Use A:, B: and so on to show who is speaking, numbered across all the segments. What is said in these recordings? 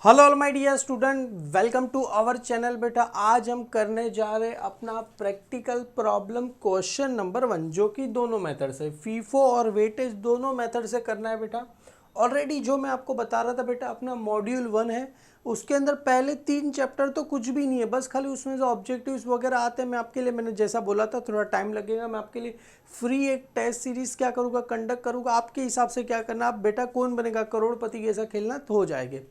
A: Hello all my dear student, welcome to our channel. बेटा आज हम करने जा रहे अपना प्रैक्टिकल प्रॉब्लम क्वेश्चन नंबर 1, जो कि दोनों मेथड से फीफो और वेटेज दोनों मेथड से करना है। बेटा ऑलरेडी जो मैं आपको बता रहा था बेटा अपना मॉड्यूल 1 है, उसके अंदर पहले 3 चैप्टर तो कुछ भी नहीं है, बस खाली उसमें जो ऑब्जेक्टिव्स वगैरह आते हैं। मैं आपके लिए, मैंने जैसा बोला था थोड़ा टाइम लगेगा, मैं आपके लिए फ्री एक टेस्ट सीरीज क्या करूँगा, कंडक्ट करूँगा। आपके हिसाब से क्या करना, आप बेटा कौन बनेगा करोड़पति जैसा खेलना तो हो जाएंगे।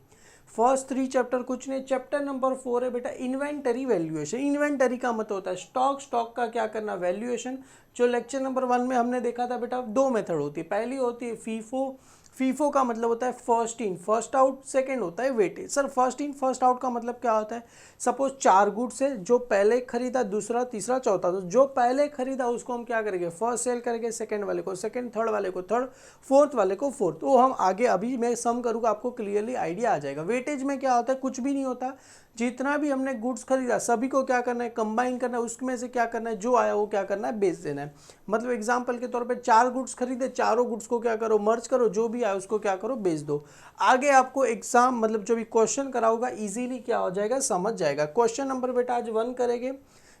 A: फर्स्ट 3 चैप्टर कुछ नहीं। चैप्टर नंबर 4 है बेटा इन्वेंटरी वैल्यूएशन। इन्वेंटरी का मतलब होता है स्टॉक, स्टॉक का क्या करना वैल्यूएशन। जो लेक्चर नंबर 1 में हमने देखा था बेटा, 2 मेथड होती है। पहली होती है फीफो। फीफो का मतलब होता है first in first out, second होता है weightage. Sir first in first out का मतलब क्या होता है? सपोज 4 गुड्स है, जो पहले खरीदा, दूसरा, तीसरा, चौथा, तो जो पहले खरीदा उसको हम क्या करेंगे फर्स्ट सेल करेंगे, सेकंड वाले को सेकंड, थर्ड वाले को थर्ड, फोर्थ वाले को फोर्थ। तो हम आगे अभी मैं सम करूँगा, आपको क्लियरली आइडिया आ जाएगा। वेटेज में क्या होता है, कुछ भी नहीं होता। जितना भी हमने गुड्स खरीदा सभी को क्या करना है कंबाइन करना है, उसमें से क्या करना है जो आया वो क्या करना है बेच देना है। मतलब एग्जांपल के तौर पे 4 गुड्स खरीदे, चारों गुड्स को क्या करो मर्ज करो, जो भी आया उसको क्या करो बेच दो। आगे आपको एग्जाम मतलब जो भी क्वेश्चन कराऊंगा इजीली क्या हो जाएगा समझ जाएगा। क्वेश्चन नंबर बेटा आज 1 करेंगे।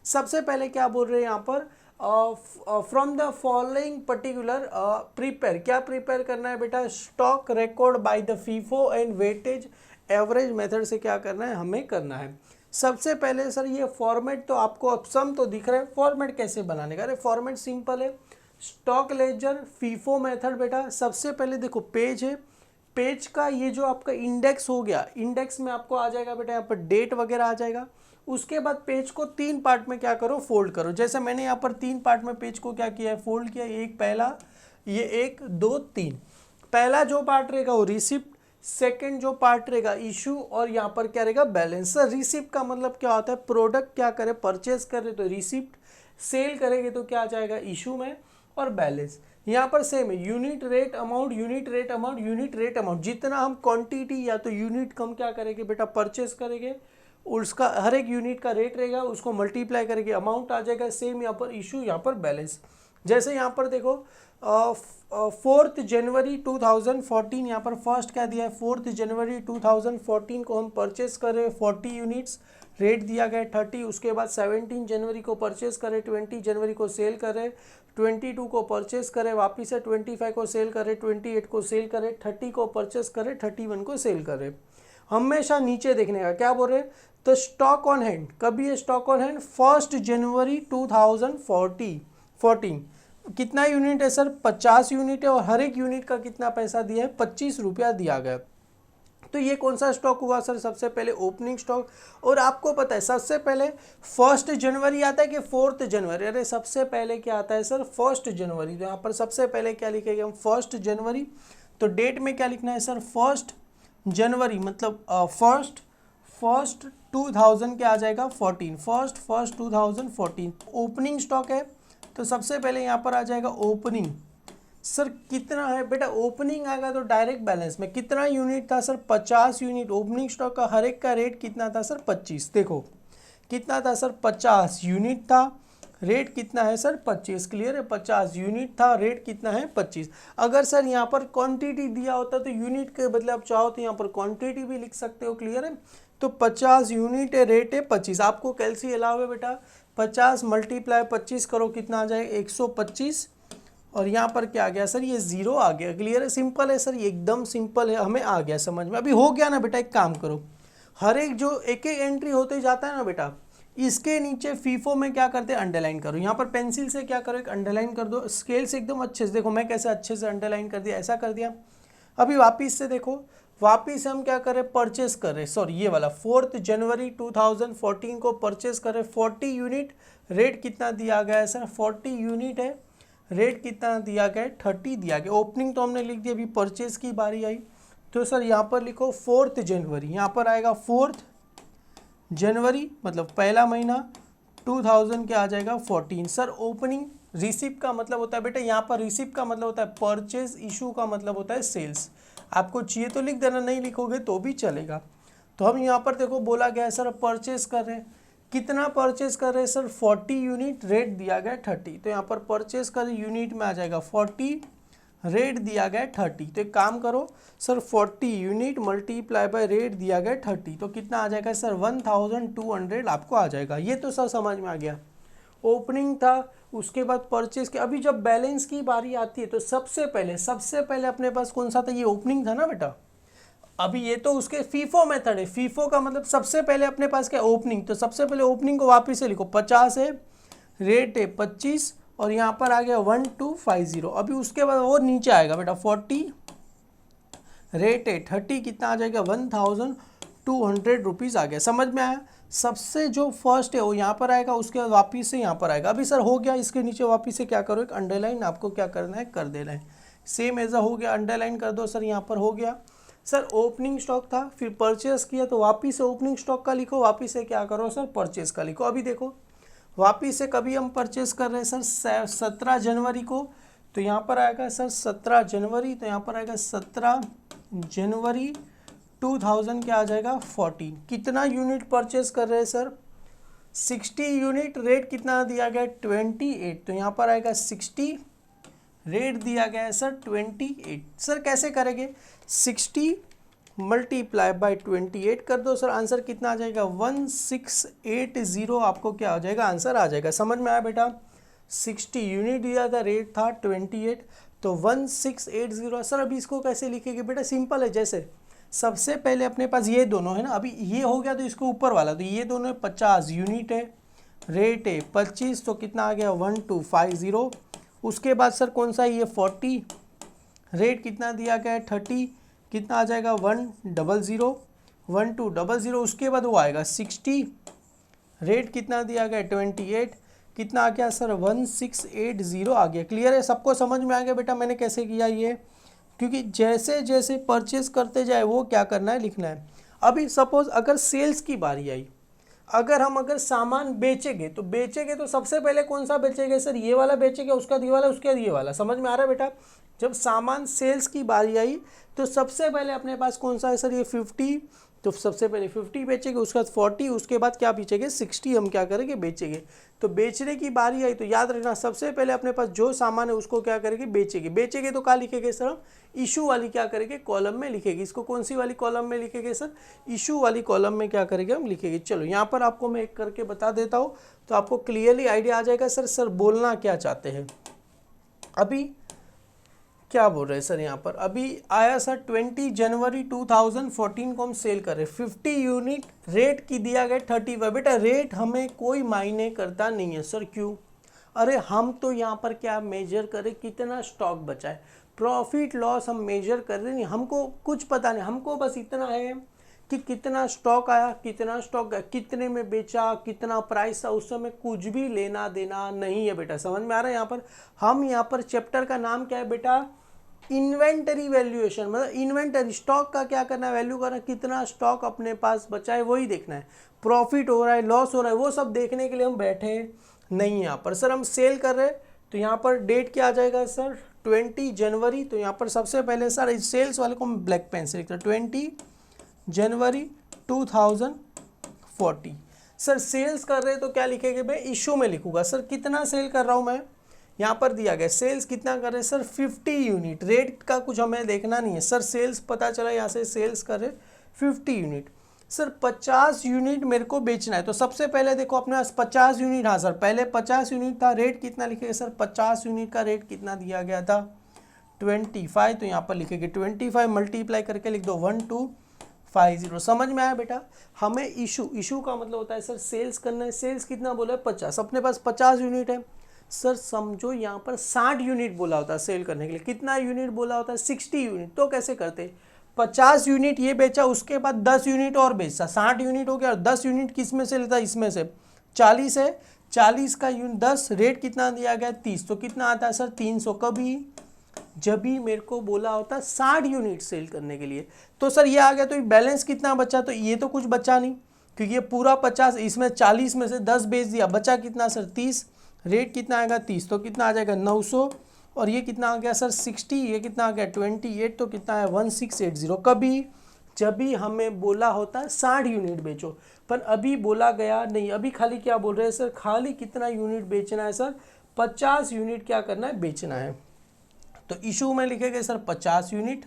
A: सबसे पहले क्या बोल रहे हैं यहाँ पर, from the following particular prepare, क्या प्रिपेयर करना है बेटा, stock record by the FIFO and weightage average method से क्या करना है हमें करना है। सबसे पहले सर ये फॉर्मेट तो आपको अब सम तो दिख रहा है, फॉर्मेट कैसे बनाने का? अरे फॉर्मेट सिंपल है, स्टॉक लेजर फीफो मेथड। बेटा सबसे पहले देखो पेज है, पेज का ये जो आपका इंडेक्स हो गया, इंडेक्स में आपको आ जाएगा बेटा यहाँ पर डेट वगैरह आ जाएगा। उसके बाद पेज को 3 पार्ट में क्या करो फोल्ड करो। जैसे मैंने यहाँ पर 3 पार्ट में पेज को क्या किया है फोल्ड किया। एक पहला, ये 1 2 3। पहला जो पार्ट रहेगा वो रिसिप्ट, सेकंड जो पार्ट रहेगा इशू, और यहाँ पर क्या रहेगा बैलेंस। सर रिसिप्ट का मतलब क्या होता है, प्रोडक्ट क्या करे परचेज करे तो रिसिप्ट, सेल करेंगे तो क्या आ जाएगा इशू में, और बैलेंस यहाँ पर सेम है। Unit rate amount, unit rate amount, unit rate amount, जितना हम क्वांटिटी या तो यूनिट कम क्या करेंगे बेटा परचेस करेंगे, उसका हर एक यूनिट का रेट रहेगा, उसको मल्टीप्लाई करेंगे अमाउंट आ जाएगा। सेम यहाँ पर इशू, यहाँ पर बैलेंस। जैसे यहाँ पर देखो 4 जनवरी 2014, यहाँ पर फर्स्ट क्या दिया है 4 जनवरी 2014 को हम परचेस करें 40 यूनिट्स, रेट दिया गया 30। उसके बाद 17 जनवरी को परचेस करें, 20 जनवरी को सेल करें, 22 को परचेस करें, वापिस से 25 को सेल करें, 28 को सेल करें, 30 को परचेस करें, 31 को सेल करें। हमेशा नीचे देखने का क्या बोल रहे हैं, तो स्टॉक ऑन हैंड कभी है स्टॉक ऑन हैंड 1 जनवरी 2014 कितना यूनिट है सर 50 यूनिट है, और हर एक यूनिट का कितना पैसा दिया है 25 रुपया दिया गया। तो ये कौन सा स्टॉक हुआ सर, सबसे पहले ओपनिंग स्टॉक। और आपको पता है सबसे पहले 1 जनवरी आता है कि 4 जनवरी? अरे सबसे पहले क्या आता है सर 1 जनवरी। तो यहाँ पर सबसे पहले क्या लिखेंगे हम 1 जनवरी। तो डेट में क्या लिखना है सर 1 जनवरी, मतलब फर्स्ट 2000 क्या आ जाएगा 14, फर्स्ट 2014। ओपनिंग स्टॉक है तो सबसे पहले यहाँ पर आ जाएगा ओपनिंग। सर कितना है बेटा, ओपनिंग आएगा तो डायरेक्ट बैलेंस में कितना यूनिट था सर 50 यूनिट। ओपनिंग स्टॉक का हर एक का रेट कितना था सर 25। देखो कितना था सर 50 यूनिट था, रेट कितना है सर 25। क्लियर है, 50 यूनिट था, रेट कितना है 25। अगर सर यहाँ पर क्वांटिटी दिया होता तो यूनिट के बदले आप चाहो तो यहाँ पर क्वांटिटी भी लिख सकते हो। क्लियर है, तो 50 यूनिट है, रेट है 25। आपको कैलसी अलाव है बेटा, 50 मल्टीप्लाई 25 करो कितना आ जाएगा 125, और यहाँ पर क्या आ गया सर ये 0 आ गया। क्लियर है, सिंपल है सर, ये एकदम सिंपल है, हमें आ गया समझ में। अभी हो गया ना बेटा, एक काम करो, हर एक जो एक एक एंट्री होते जाता है ना बेटा, इसके नीचे फीफो में क्या करते हैं अंडरलाइन करो। यहाँ पर पेंसिल से क्या करो एक अंडरलाइन कर दो, स्केल से एकदम अच्छे से। देखो मैं कैसे अच्छे से अंडरलाइन कर दिया, ऐसा कर दिया। अभी वापिस से देखो, वापिस हम क्या करें परचेस कर रहे, सॉरी ये वाला 4 जनवरी 2014 को परचेस करें 40 यूनिट, रेट कितना दिया गया है सर 40 यूनिट है, रेट कितना दिया गया है 30 दिया गया। ओपनिंग तो हमने लिख दिया, अभी परचेस की बारी आई। तो सर यहाँ पर लिखो 4 जनवरी, यहाँ पर आएगा 4 जनवरी मतलब पहला महीना 2000 क्या आ जाएगा 14। सर ओपनिंग रिसिप्ट का मतलब होता है बेटा, यहाँ पर रिसिप्ट का मतलब होता है परचेज, इशू का मतलब होता है सेल्स। आपको चाहिए तो लिख देना, नहीं लिखोगे तो भी चलेगा। तो हम यहाँ पर देखो बोला गया है सर परचेज कर रहे हैं, कितना परचेज कर रहे हैं सर 40 यूनिट, रेट दिया गया 30। तो यहाँ पर परचेज कर यूनिट में आ जाएगा 40, रेट दिया गया 30, तो एक काम करो sir 40 unit multiply by rate दिया गया 30, तो कितना आ जाएगा सर 1200 आपको आ जाएगा। ये तो सर समझ में आ गया। ओपनिंग था, उसके बाद परचेज के। अभी जब बैलेंस की बारी आती है तो सबसे पहले अपने पास कौन सा था, ये ओपनिंग था ना बेटा। अभी ये तो उसके फीफो मेथड है, फीफो का मतलब सबसे पहले अपने पास क्या ओपनिंग, तो सबसे पहले ओपनिंग को वापस से लिखो, 50 है, रेट है 25 और यहाँ पर आ गया 1250। अभी उसके बाद वो नीचे आएगा बेटा 40, रेट है 30, कितना आ जाएगा 1200 रुपीज़ आ गया। समझ में आया। सबसे जो फर्स्ट है वो यहाँ पर आएगा, उसके बाद वापिस से यहाँ पर आएगा। अभी सर हो गया, इसके नीचे वापिस से क्या करो, एक अंडरलाइन आपको क्या करना है, कर देना है। सेम एज हो गया, अंडरलाइन कर दो सर, यहाँ पर हो गया। सर ओपनिंग स्टॉक था, फिर परचेस किया, तो वापिस से ओपनिंग स्टॉक का लिखो, वापिस से क्या करो सर, परचेस का लिखो। अभी देखो वापिस से कभी हम परचेस कर रहे हैं सर 17 जनवरी को, तो यहाँ पर आएगा सर 17 जनवरी, तो यहाँ पर आएगा 17 जनवरी 2000 क्या आ जाएगा 14। कितना यूनिट परचेस कर रहे हैं सर, 60 यूनिट। रेट कितना दिया गया 28, तो यहाँ पर आएगा 60, रेट दिया गया है सर 28। सर कैसे करेंगे, 60 मल्टीप्लाई बाय 28 कर दो सर, आंसर कितना आ जाएगा 1680, आपको क्या आ जाएगा, आंसर आ जाएगा। समझ में आया बेटा। 60 यूनिट दिया था, रेट था 28, तो 1680। सर अभी इसको कैसे लिखेंगे बेटा, सिंपल है। जैसे सबसे पहले अपने पास ये दोनों है ना, अभी ये हो गया तो इसको ऊपर वाला, तो ये दोनों 50 यूनिट है, रेट है 25, तो कितना आ गया 1250। उसके बाद सर कौन सा है ये 40, रेट कितना दिया गया है 30, कितना आ जाएगा 1200। उसके बाद वो आएगा 60, रेट कितना दिया गया 28, कितना आ गया सर 1680 आ गया। क्लियर है, सबको समझ में आ गया बेटा मैंने कैसे किया ये, क्योंकि जैसे जैसे परचेस करते जाए वो क्या करना है, लिखना है। अभी सपोज अगर सेल्स की बारी आई, अगर सामान बेचेंगे तो सबसे पहले कौन सा बेचेंगे सर, ये वाला बेचेंगे, उसका ये वाला, उसके बाद ये वाला। समझ में आ रहा है बेटा। जब सामान सेल्स की बारी आई तो सबसे पहले अपने पास कौन सा है सर, ये 50, तो सबसे पहले 50 बेचेंगे, उसके बाद 40, उसके बाद क्या बेचेंगे 60, हम क्या करेंगे बेचेंगे। तो बेचने की बारी आई तो याद रखना सबसे पहले अपने पास जो सामान है उसको क्या करेंगे, बेचेंगे तो क्या लिखेंगे सर, हम इशू वाली क्या करेंगे कॉलम में लिखेंगे। इसको कौन सी वाली कॉलम में लिखेंगे सर, इशू वाली कॉलम में क्या करेंगे हम लिखेंगे। चलो यहाँ पर आपको मैं एक करके बता देता हूँ तो आपको क्लियरली आइडिया आ जाएगा सर बोलना क्या चाहते हैं। अभी क्या बोल रहे हैं सर, यहाँ पर अभी आया सर 20 जनवरी 2014 को हम सेल कर रहे हैं 50 यूनिट, रेट की दिया गया 35। बेटा रेट हमें कोई मायने करता नहीं है सर, क्यों, अरे हम तो यहाँ पर क्या मेजर करें, कितना स्टॉक बचा है, प्रॉफिट लॉस हम मेजर कर रहे नहीं, हमको कुछ पता नहीं, हमको बस इतना है कि कितना स्टॉक आया, कितना स्टॉक गया, कितने में बेचा, कितना प्राइस था, उस समय कुछ भी लेना देना नहीं है बेटा। समझ में आ रहा है। यहाँ पर हम यहाँ पर चैप्टर का नाम क्या है बेटा, इन्वेंटरी वैल्यूएशन, मतलब इन्वेंटरी स्टॉक का क्या करना है, वैल्यू करना, कितना स्टॉक अपने पास बचा है वही देखना है, प्रॉफिट हो रहा है लॉस हो रहा है वो सब देखने के लिए हम बैठे नहीं। यहाँ पर सर हम सेल कर रहे हैं तो यहाँ पर डेट क्या आ जाएगा सर 20 जनवरी, तो यहाँ पर सबसे पहले सर इस सेल्स वाले को हम ब्लैक पेन से लिखते हैं 20 जनवरी 2040। सर सेल्स कर रहे हैं तो क्या लिखेंगे, मैं इशू में लिखूंगा सर कितना सेल कर रहा हूँ मैं, यहाँ पर दिया गया सेल्स कितना कर रहे हैं सर 50 यूनिट, रेट का कुछ हमें देखना नहीं है सर, सेल्स पता चला यहाँ से सेल्स कर रहे 50 यूनिट। सर 50 यूनिट मेरे को बेचना है तो सबसे पहले देखो अपने पास 50 यूनिट, हाँ सर पहले 50 यूनिट था, रेट कितना लिखेगा सर 50 यूनिट का रेट कितना दिया गया था 25, तो यहाँ पर लिखेंगे 25 मल्टीप्लाई करके लिख दो 1250। समझ में आया बेटा। हमें इशू का मतलब होता है सर सेल्स करना है, सेल्स कितना बोला है 50, अपने पास 50 यूनिट है सर, समझो यहाँ पर 60 यूनिट बोला होता है सेल करने के लिए, कितना यूनिट बोला होता है 60 यूनिट, तो कैसे करते 50 यूनिट ये बेचा, उसके बाद 10 यूनिट और बेचा, 60 यूनिट हो गया और 10 यूनिट किस में से लेता है, इसमें से 40 है, 40 का यूनिट 10, रेट कितना दिया गया 30, तो कितना आता है सर 300। कभी जब भी मेरे को बोला होता है 60 यूनिट सेल करने के लिए, तो सर ये आ गया, तो बैलेंस कितना बचा, तो ये तो कुछ बचा नहीं क्योंकि ये पूरा 50, इसमें 40 में से 10 बेच दिया, बचा कितना सर 30, रेट कितना आएगा 30, तो कितना आ जाएगा 900, और ये कितना आ गया सर 60, ये कितना आ गया 28, तो कितना है 1680। कभी जब भी हमें बोला होता है 60 यूनिट बेचो, पर अभी बोला गया नहीं, अभी खाली क्या बोल रहे हैं सर, खाली कितना यूनिट बेचना है सर 50 यूनिट क्या करना है बेचना है। तो इशू में लिखेंगे सर 50 यूनिट,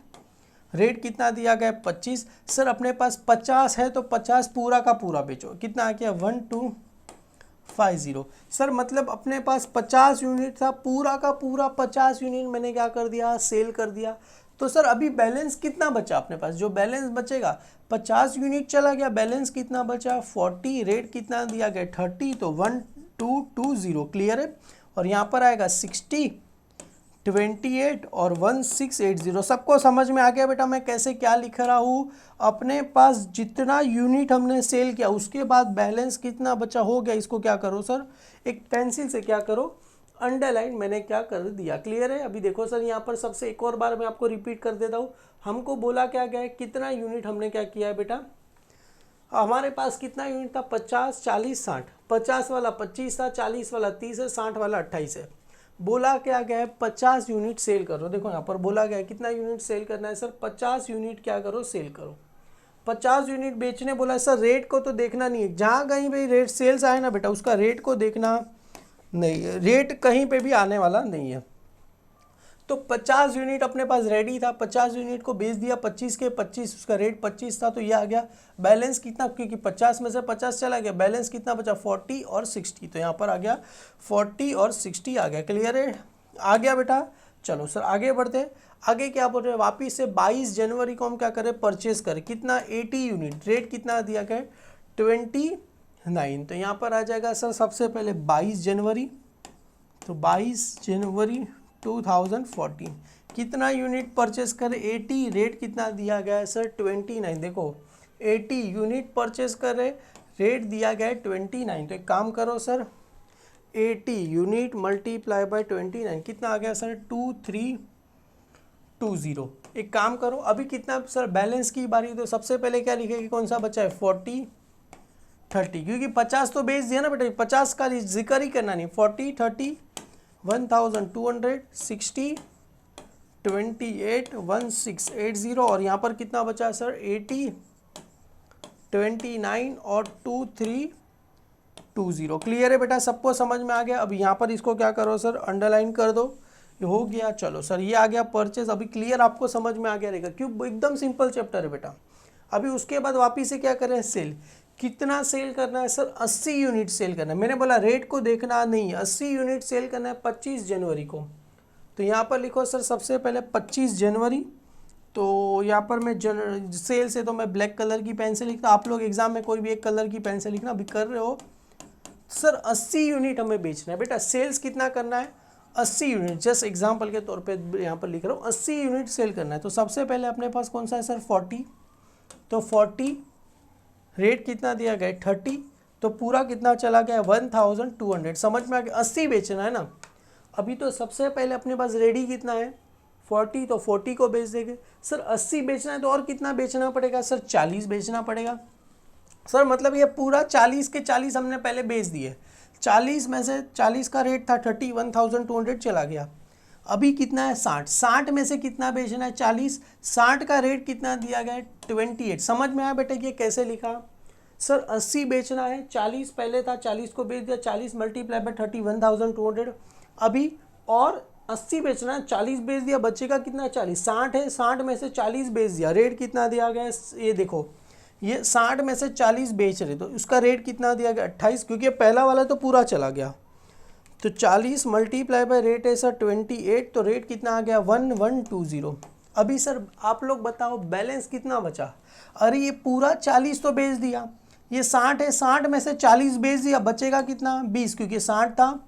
A: रेट कितना दिया गया है 25। सर अपने पास 50 है तो 50 पूरा का पूरा बेचो, कितना आ गया 1250। सर मतलब अपने पास 50 यूनिट था, पूरा का पूरा 50 यूनिट मैंने क्या कर दिया, सेल कर दिया। तो सर अभी बैलेंस कितना बचा अपने पास, जो बैलेंस बचेगा 50 यूनिट चला गया, बैलेंस कितना बचा 40, रेट कितना दिया गया 30, तो 1220 क्लियर है। और यहाँ पर आएगा 60, 28 और 1680। सबको समझ में आ गया बेटा मैं कैसे क्या लिख रहा हूँ। अपने पास जितना यूनिट हमने सेल किया उसके बाद बैलेंस कितना बचा हो गया, इसको क्या करो सर एक पेंसिल से क्या करो अंडरलाइन, मैंने क्या कर दिया, क्लियर है। अभी देखो सर यहाँ पर सबसे एक और बार मैं आपको रिपीट कर देता हूँ। हमको बोला क्या गया है, कितना यूनिट हमने क्या किया है बेटा, हमारे पास कितना यूनिट था 50, 40, 60, 50 वाला 25 था, 40 वाला 30 है, 60 वाला 28 है। बोला क्या गया है 50 यूनिट सेल करो। देखो यहाँ पर बोला गया है कितना यूनिट सेल करना है सर 50 यूनिट क्या करो सेल करो। 50 यूनिट बेचने बोला है सर, रेट को तो देखना नहीं है, जहाँ कहीं भी रेट सेल्स आए ना बेटा उसका रेट को देखना नहीं है, रेट कहीं पे भी आने वाला नहीं है। तो 50 यूनिट अपने पास रेडी था, 50 यूनिट को बेच दिया 25 के 25, उसका रेट 25 था, तो ये आ गया बैलेंस कितना, क्योंकि 50 में से 50 चला गया, बैलेंस कितना बचा 40 और 60, तो यहाँ पर आ गया 40 और 60 आ गया, क्लियर है, आ गया बेटा। चलो सर आगे बढ़ते, आगे क्या बोल रहे हैं, वापिस से 22 जनवरी को हम क्या करें परचेज करें, कितना 80 यूनिट, रेट कितना दिया गया 29, तो यहाँ पर आ जाएगा सर सबसे पहले 22 जनवरी, तो 22 जनवरी 2014 कितना यूनिट परचेस करे 80, रेट कितना दिया गया है सर 29। देखो 80 यूनिट परचेस करे, रेट दिया गया है 29, तो एक काम करो सर 80 यूनिट मल्टीप्लाई बाय 29 कितना आ गया सर 2320। एक काम करो अभी कितना सर बैलेंस की बारी, तो सबसे पहले क्या लिखेगी, कौन सा बचा है 40 30, क्योंकि 50 तो बेच दिया ना बेटा, 50 का जिक्र ही करना नहीं, 40 30 1260 28 1680, और यहाँ पर कितना बचा सर 80 29 और 2320, क्लियर है बेटा, सबको समझ में आ गया। अब यहाँ पर इसको क्या करो सर अंडरलाइन कर दो, ये हो गया। चलो सर ये आ गया परचेज, अभी क्लियर आपको समझ में आ गया रहेगा, क्यों एकदम सिंपल चैप्टर है बेटा। अभी उसके बाद वापिस से क्या करें सेल, कितना सेल करना है सर 80 यूनिट सेल करना है, मैंने बोला रेट को देखना नहीं है, 80 यूनिट सेल करना है 25 जनवरी को। तो यहाँ पर लिखो सर सबसे पहले 25 जनवरी, तो यहाँ पर मैं सेल से तो मैं ब्लैक कलर की पेन से लिखता, आप लोग एग्जाम में कोई भी एक कलर की पेन से लिखना, अभी कर रहे हो सर 80 यूनिट हमें बेचना है बेटा, सेल्स कितना करना है 80 यूनिट, जस्ट एग्जाम्पल के तौर पे यहाँ पर लिख रहा हूँ 80 यूनिट सेल करना है। तो सबसे पहले अपने पास कौन सा है सर 40, तो 40 रेट कितना दिया गया 30, तो पूरा कितना चला गया 1200, समझ में आ गया, 80 बेचना है ना। अभी तो सबसे पहले अपने पास रेडी कितना है 40, तो 40 को बेच देंगे। सर 80 बेचना है तो और कितना बेचना पड़ेगा सर 40 बेचना पड़ेगा। सर मतलब ये पूरा 40 के 40 हमने पहले बेच दिए, 40 में से 40 का रेट था 30, 1200 चला गया। अभी कितना है 60, 60 में से कितना बेचना है 40, 60 का रेट कितना दिया गया है 28। समझ में आया बेटा ये कैसे लिखा सर 80 बेचना है, 40 पहले था 40 को बेच दिया, 40 मल्टीप्लाई बाय 30 1200। अभी और 80 बेचना है, 40 बेच दिया, बचेगा कितना 40, 60 है, 60 में से 40 बेच दिया, रेट कितना दिया गया है ये देखो, ये 60 में से 40 बेच रहे तो उसका रेट कितना दिया गया 28, क्योंकि पहला वाला तो पूरा चला गया। तो 40 मल्टीप्लाई बाय रेट है सर 28, तो रेट कितना आ गया 1120। अभी सर आप लोग बताओ बैलेंस कितना बचा, अरे ये पूरा 40 तो बेच दिया, ये 60 है, 60 में से 40 बेच दिया, बचेगा कितना 20, क्योंकि 60 था,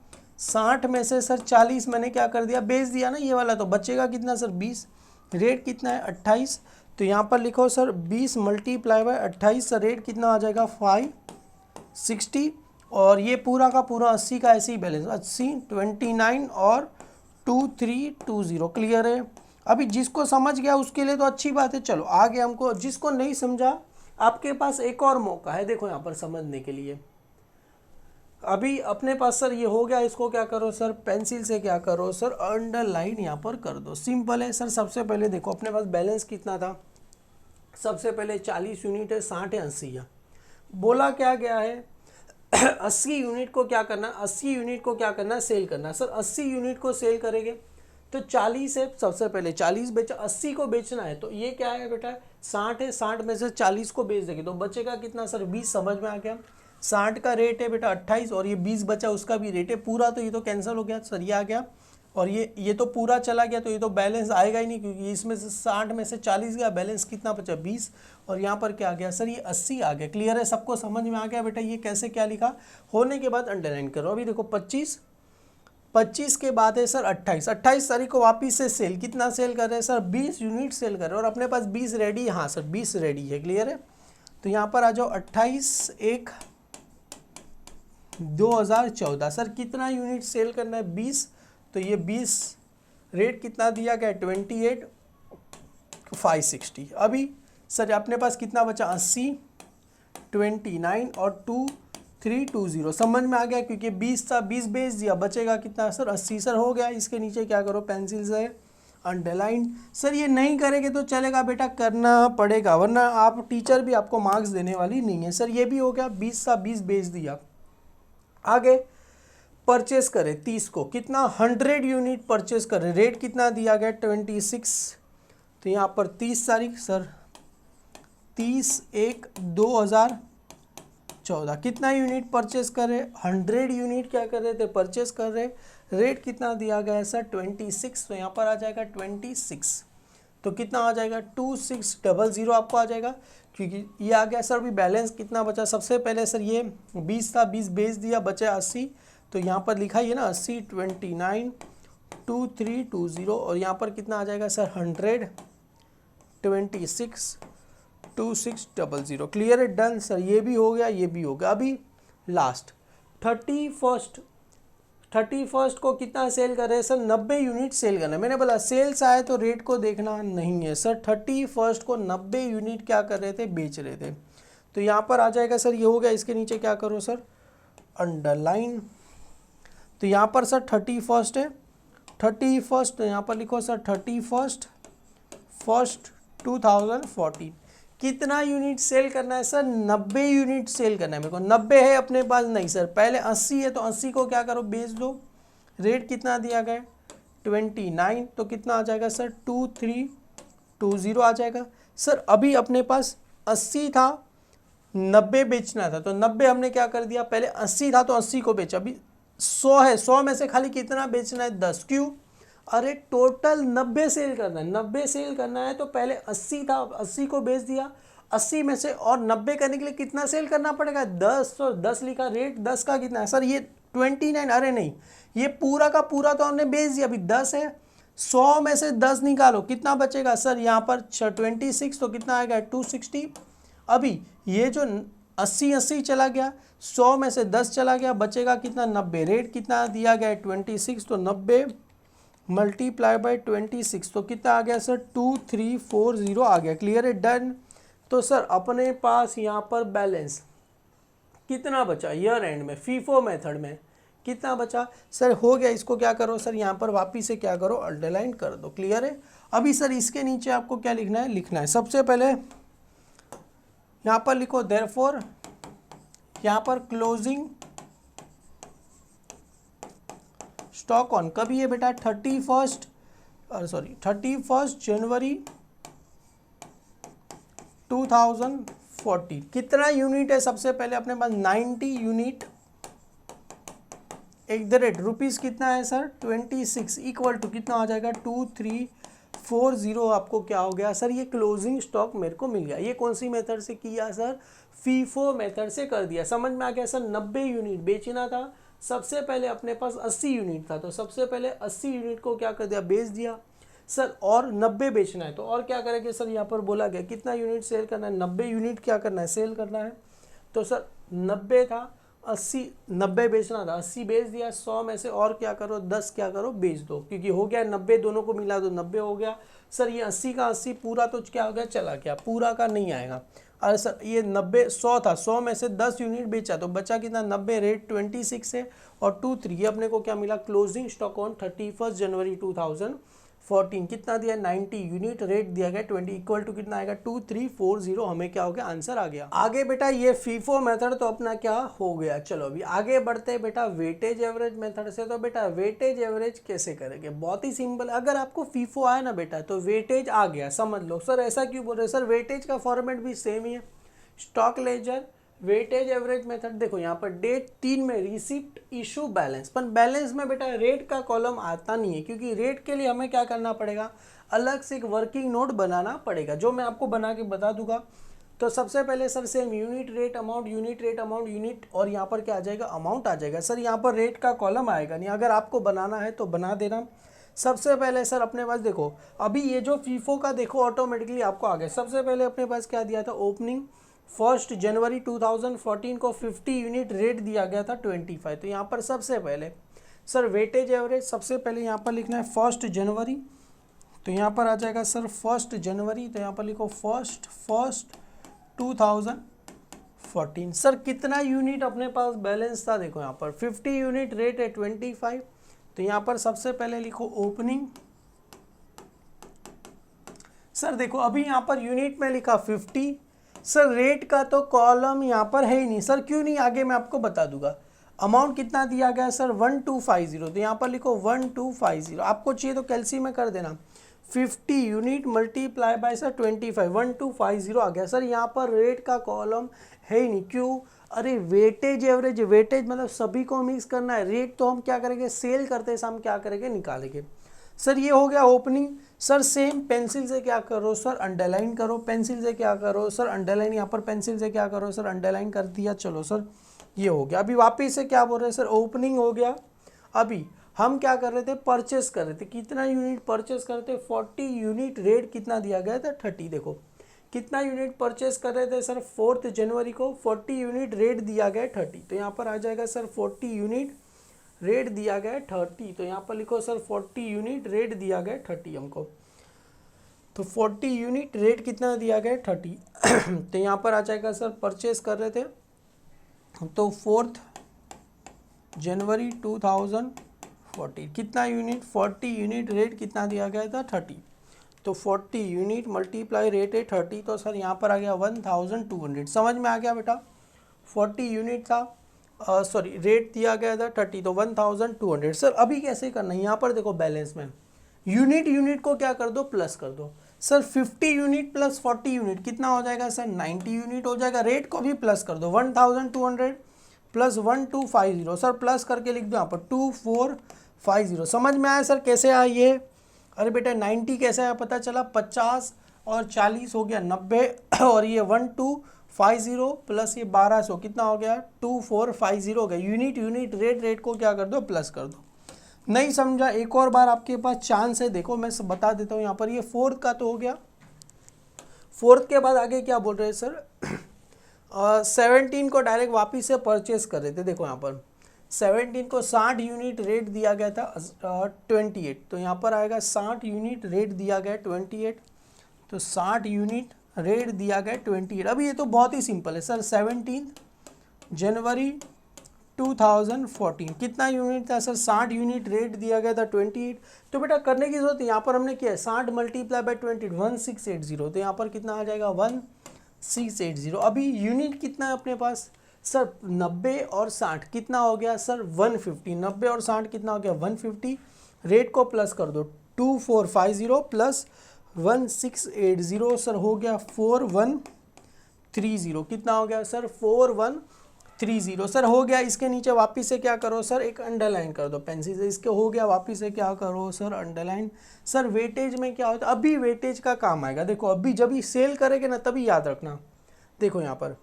A: 60 में से सर 40 मैंने क्या कर दिया बेच दिया ना ये वाला, तो बचेगा कितना सर 20, रेट कितना है 28। तो यहाँ पर लिखो sir 20 multiply by 28, sir rate कितना आ जाएगा 560, और ये पूरा का पूरा 80 का ऐसे ही बैलेंस 80 29 और 2320, क्लियर है। अभी जिसको समझ गया उसके लिए तो अच्छी बात है, चलो आगे हमको, जिसको नहीं समझा आपके पास एक और मौका है, देखो यहाँ पर समझने के लिए। अभी अपने पास सर ये हो गया, इसको क्या करो सर पेंसिल से क्या करो सर अंडरलाइन यहाँ पर कर दो, सिंपल है सर। सबसे पहले देखो अपने पास बैलेंस कितना था, सबसे पहले 40 यूनिट है, 60 है, 80 है, बोला क्या गया है 80 यूनिट को क्या करना, 80 यूनिट को क्या करना सेल करना। सर 80 यूनिट को सेल करेंगे, तो 40 है, सबसे पहले 40 बेचा, 80 को बेचना है, तो ये क्या है बेटा 60 है, 60 में से 40 को बेच देंगे तो बचेगा कितना सर 20। समझ में आ गया। 60 का रेट है बेटा 28 और ये 20 बचा उसका भी रेट है पूरा, तो ये तो कैंसिल हो गया सर, ये आ गया और ये तो पूरा चला गया, तो ये तो बैलेंस आएगा ही नहीं क्योंकि इसमें से 60 में से 40 गया, बैलेंस कितना बचा 20 और यहाँ पर क्या आ गया सर ये 80 आ गया। क्लियर है, सबको समझ में आ गया बेटा ये कैसे क्या लिखा। होने के बाद अंडरलाइन करो। अभी देखो 25 के बाद है सर 28 तारीख को वापिस से सेल, कितना सेल कर रहे हैं सर 20 यूनिट सेल कर रहे हैं और अपने पास 20 रेडी, हाँ सर 20 रेडी है। क्लियर है, तो यहाँ पर आ जाओ 28/1/2014 सर कितना यूनिट सेल करना है 20, तो ये 20 रेट कितना दिया गया 28,560। अभी सर अपने पास कितना बचा 80, 29 और 2320। समझ में आ गया क्योंकि 20 था, 20 बेच दिया, बचेगा कितना सर 80 सर हो गया। इसके नीचे क्या करो पेंसिल से अंडरलाइन। सर ये नहीं करेंगे तो चलेगा बेटा, करना पड़ेगा वरना आप टीचर भी आपको मार्क्स देने वाली नहीं है। सर ये भी हो गया 20 था, 20 बेच दिया। आगे परचेस करे 30 को, कितना 100 यूनिट परचेस करे, रेट कितना दिया गया 26, तो यहाँ पर 30 तारीख सर 30/1/2014 कितना यूनिट परचेस करे 100 यूनिट क्या कर रहे थे परचेस कर रहे, रेट कितना दिया गया है सर 26, तो यहाँ पर आ जाएगा 26, तो कितना आ जाएगा 2600 आपको आ जाएगा क्योंकि ये आ गया सर। अभी बैलेंस कितना बचा, सबसे पहले सर ये 20 था, 20 बेच दिया, बचा 80, तो यहाँ पर लिखा ही है ना 80, 29, 2320 और यहाँ पर कितना आ जाएगा सर 100, 26, 2600। क्लियर है, डन सर, ये भी हो गया, ये भी हो गया। अभी लास्ट 31st को कितना सेल कर रहे हैं सर 90 यूनिट सेल करना है। मैंने बोला सेल्स आए तो रेट को देखना नहीं है सर, 31st को 90 यूनिट क्या कर रहे थे बेच रहे थे, तो यहाँ पर आ जाएगा सर, ये हो गया। इसके नीचे क्या करो सर अंडरलाइन, तो यहाँ पर सर 31st है, 31st, तो यहाँ पर लिखो सर 31st 2014 कितना यूनिट सेल करना है सर 90 यूनिट सेल करना है मेरे को। 90 है अपने पास नहीं सर, पहले 80 है तो 80 को क्या करो बेच दो, रेट कितना दिया गया 29, तो कितना आ जाएगा सर 2320 आ जाएगा सर। अभी अपने पास 80 था, 90 बेचना था, तो 90 हमने क्या कर दिया, पहले 80 था तो 80 को बेचा, अभी 100 है, 100 में से खाली कितना बेचना है 10, क्यों, अरे टोटल 90 सेल करना है, 90 सेल करना है तो पहले 80 था, 80 को बेच दिया, 80 में से और 90 करने के लिए कितना सेल करना पड़ेगा 10, तो 10 लिखा, रेट 10 का कितना है सर ये 29, अरे नहीं ये पूरा का पूरा तो हमने बेच दिया, अभी 10 है, 100 में से 10 निकालो कितना बचेगा सर यहाँ पर 26, तो कितना आएगा 260। अभी ये जो 80 चला गया, 100 में से 10 चला गया, बचेगा कितना 90, रेट कितना दिया गया 26, तो 90 मल्टीप्लाई बाय 26, तो कितना आ गया सर 2340 आ गया। क्लियर है, डन। तो सर अपने पास यहाँ पर बैलेंस कितना बचा ईयर एंड में, फीफो मेथड में कितना बचा सर, हो गया। इसको क्या करो सर यहाँ पर वापिस से क्या करो अंडरलाइन कर दो। क्लियर है। अभी सर इसके नीचे आपको क्या लिखना है, सबसे पहले यहाँ पर लिखो देयरफॉर, यहाँ पर क्लोजिंग स्टॉक ऑन कभी है बेटा 31 जनवरी 2014 कितना यूनिट है, सबसे पहले अपने पास 90 यूनिट @ कितना है सर 26 इक्वल टू कितना आ जाएगा 2340। आपको क्या हो गया सर, ये क्लोजिंग स्टॉक मेरे को मिल गया। ये कौन सी मेथड से किया सर, फीफो मेथड से कर दिया। समझ में आ गया सर, 90 यूनिट बेचना था, सबसे पहले अपने पास 80 यूनिट था, तो सबसे पहले 80 यूनिट को क्या कर दिया बेच दिया सर, और 90 बेचना है तो और क्या करेंगे सर, यहाँ पर बोला गया कितना यूनिट सेल करना है 90 यूनिट क्या करना है सेल करना है, तो सर 90 था 90 बेचना था, 80 बेच दिया, 100 में से और क्या करो 10 क्या करो बेच दो, क्योंकि हो गया 90 दोनों को मिला दो 90 हो गया सर। ये 80 का 80 पूरा तो क्या हो गया चला गया, पूरा का नहीं आएगा। अरे सर ये 90 100 था, 100 में से 10 यूनिट बेचा तो बचा कितना 90, रेट 26 है और 23 ये अपने को क्या मिला क्लोजिंग स्टॉक ऑन 31 जनवरी 14 कितना दिया 90 यूनिट, रेट दिया गया 20 इक्वल टू कितना आएगा 2340, हमें क्या हो गया आंसर आ गया। आगे बेटा ये फीफो मेथड तो अपना क्या हो गया। चलो अभी आगे बढ़ते हैं बेटा वेटेज एवरेज मेथड से। तो बेटा वेटेज एवरेज कैसे करेंगे, बहुत ही सिंपल। अगर आपको फीफो आया ना बेटा तो वेटेज आ गया, समझ लो। सर ऐसा क्यों बोल रहे सर, वेटेज का फॉर्मेट भी सेम ही है, stock ledger weightage average method. देखो यहाँ पर डेट 3 में रिसिप्ट इशू बैलेंस, पर बैलेंस में बेटा रेट का कॉलम आता नहीं है, क्योंकि रेट के लिए हमें क्या करना पड़ेगा, अलग से एक वर्किंग नोट बनाना पड़ेगा, जो मैं आपको बना के बता दूंगा। तो सबसे पहले sir same unit rate amount, unit rate amount, unit, और यहाँ पर क्या आ जाएगा अमाउंट आ जाएगा। सर यहाँ पर रेट का कॉलम आएगा नहीं, अगर आपको बनाना है तो बना देना। सबसे पहले सर अपने पास देखो, अभी ये जो फीफो का देखो ऑटोमेटिकली आपको आ गया। सबसे पहले अपने पास क्या दिया था, ओपनिंग 1 जनवरी 2014 को 50 यूनिट, रेट दिया गया था 25। तो यहाँ पर सबसे पहले सर वेटेज एवरेज, सबसे पहले यहाँ पर लिखना है 1 जनवरी, तो यहाँ पर आ जाएगा सर 1 जनवरी, तो यहाँ पर लिखो फर्स्ट 2014। सर कितना यूनिट अपने पास बैलेंस था, देखो यहाँ पर 50 यूनिट, रेट है 25। तो यहाँ पर सबसे पहले लिखो ओपनिंग। सर देखो अभी यहाँ पर यूनिट में लिखा 50, सर रेट का तो कॉलम यहाँ पर है ही नहीं। सर क्यों नहीं, आगे मैं आपको बता दूंगा। अमाउंट कितना दिया गया सर 1250, तो यहाँ पर लिखो 1250। आपको चाहिए तो कैलसी में कर देना, 50 यूनिट मल्टीप्लाई बाय सर 25, 1250 आ गया। सर यहाँ पर रेट का कॉलम है ही नहीं, क्यों, अरे वेटेज एवरेज, वेटेज मतलब सभी को मिक्स करना है, रेट तो हम क्या करेंगे सेल करते हैं, हम क्या करेंगे निकालेंगे। सर ये हो गया ओपनिंग। सर सेम पेंसिल से क्या करो सर अंडरलाइन करो, पेंसिल से क्या करो सर अंडरलाइन, यहाँ पर पेंसिल से क्या करो सर अंडरलाइन कर दिया। चलो सर ये हो गया। अभी वापस से क्या बोल रहे हैं सर, ओपनिंग हो गया। अभी हम क्या कर रहे थे, परचेस कर रहे थे, कितना यूनिट परचेस करते, 40 यूनिट, रेट कितना दिया गया था 30। देखो कितना यूनिट परचेस कर रहे थे सर 4 जनवरी को, 40 यूनिट, रेट दिया गया 30। तो यहाँ पर आ जाएगा सर 40 यूनिट, रेट दिया गया 30। तो यहाँ पर लिखो सर 40 यूनिट, रेट दिया गया 30 हमको। तो 40 यूनिट, रेट कितना दिया गया 30। तो यहाँ पर आ जाएगा सर परचेस कर रहे थे तो 4 जनवरी 2014, कितना यूनिट 40 यूनिट, रेट कितना दिया गया था 30। तो 40 यूनिट मल्टीप्लाई रेट है 30, तो सर यहाँ पर आ गया 1200। समझ में आ गया बेटा, 40 यूनिट था, सॉरी रेट दिया गया था 30, तो 1200। सर अभी कैसे करना है, यहाँ पर देखो बैलेंस में यूनिट, यूनिट को क्या कर दो प्लस कर दो। सर 50 यूनिट प्लस 40 यूनिट कितना हो जाएगा सर 90 यूनिट हो जाएगा। रेट को भी प्लस कर दो, 1200 प्लस 1250, सर प्लस करके लिख दो यहाँ पर 2450। समझ में आया सर कैसे आया ये, अरे बेटा 90 कैसे आया पता चला, 50 और 40 हो गया 90, और ये 1250 प्लस ये 1200 कितना हो गया 2450 हो गया। यूनिट, यूनिट, रेट, रेट को क्या कर दो प्लस कर दो। नहीं समझा, एक और बार आपके पास चांस है, देखो मैं बता देता हूँ। यहाँ पर ये 4th का तो हो गया, 4th के बाद आगे क्या बोल रहे हैं सर 17 को डायरेक्ट वापिस से परचेस कर रहे थे। देखो यहाँ पर 17 को 60 यूनिट, रेट दिया गया था 28। तो यहाँ पर आएगा 60 यूनिट, रेट दिया गया 28। तो 60 यूनिट, रेट दिया गया 28। अभी ये तो बहुत ही सिंपल है सर, 17 जनवरी 2014 कितना यूनिट था सर 60 यूनिट, रेट दिया गया था 28। तो बेटा करने की जरूरत है, यहाँ पर हमने किया है 60 मल्टीप्लाई बाय 28 1680। तो यहाँ पर कितना आ जाएगा 1680। अभी यूनिट कितना है अपने पास सर 90 और 60 कितना हो गया सर 150। 90 और 60 कितना हो गया 150, रेट को प्लस कर दो 2450 प्लस 1680, सर हो गया 4130। कितना हो गया सर 4130, सर हो गया। इसके नीचे वापस से क्या करो सर एक अंडरलाइन कर दो पेंसिल से, इसके हो गया। वापस से क्या करो सर अंडरलाइन। सर वेटेज में क्या होता है, अभी वेटेज का काम आएगा। देखो अभी जब ही सेल करेंगे ना तभी याद रखना। देखो यहाँ पर